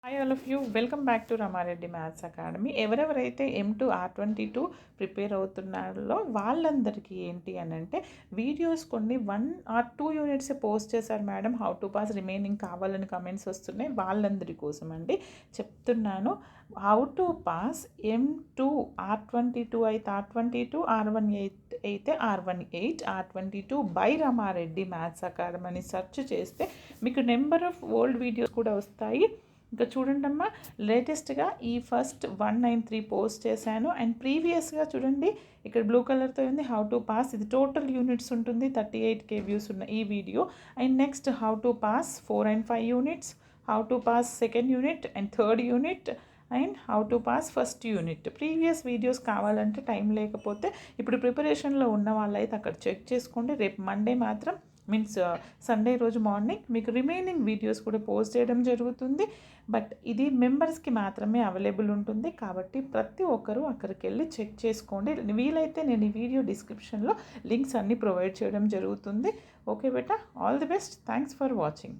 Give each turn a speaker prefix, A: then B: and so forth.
A: Hi all of you welcome back to Rama Reddy maths academy. ఎవరెవరైతే M2 R22 prepare అవుతున్నారో వాళ్ళందరికీ ఏంటి అని అంటే వీడియోస్ కొన్ని 1 or 2 యూనిట్స్ పోస్ట్ చేశారు madam, how to pass remaining కావాలని కమెంట్స్ వస్తున్నాయి. వాళ్ళందరి కోసం అండి చెప్తున్నాను. How to pass M2 R22 అయితే R22, R18 అయితే R18, R22 by Rama Reddy maths academy అని సెర్చ్ చేస్తే మీకు నెంబర్ ఆఫ్ ఓల్డ్ వీడియోస్ కూడా వస్తాయి. ఇంకా చూడండి అమ్మా, లేటెస్ట్గా ఈ ఫస్ట్ 193 పోస్ట్ చేశాను. అండ్ ప్రీవియస్గా చూడండి ఇక్కడ బ్లూ కలర్తో ఉంది హౌ టు పాస్, ఇది టోటల్ యూనిట్స్ ఉంటుంది. 38K వ్యూస్ ఉన్న ఈ video. And next how to pass 4 and 5 units, how to pass second unit and third unit, and how to pass first unit. Previous videos కావాలంటే time లేకపోతే ఇప్పుడు ప్రిపరేషన్లో ఉన్న వాళ్ళైతే అక్కడ చెక్ చేసుకోండి. రేపు మండే మాత్రం మీన్స్ సండే రోజు మార్నింగ్ మీకు రిమైనింగ్ వీడియోస్ కూడా పోస్ట్ చేయడం జరుగుతుంది. బట్ ఇది మెంబర్స్కి మాత్రమే అవైలబుల్ ఉంటుంది కాబట్టి ప్రతి ఒక్కరూ అక్కడికి వెళ్ళి చెక్ చేసుకోండి. వీలైతే నేను ఈ వీడియో డిస్క్రిప్షన్లో లింక్స్ అన్నీ ప్రొవైడ్ చేయడం జరుగుతుంది. Okay beta, all the best, thanks for watching.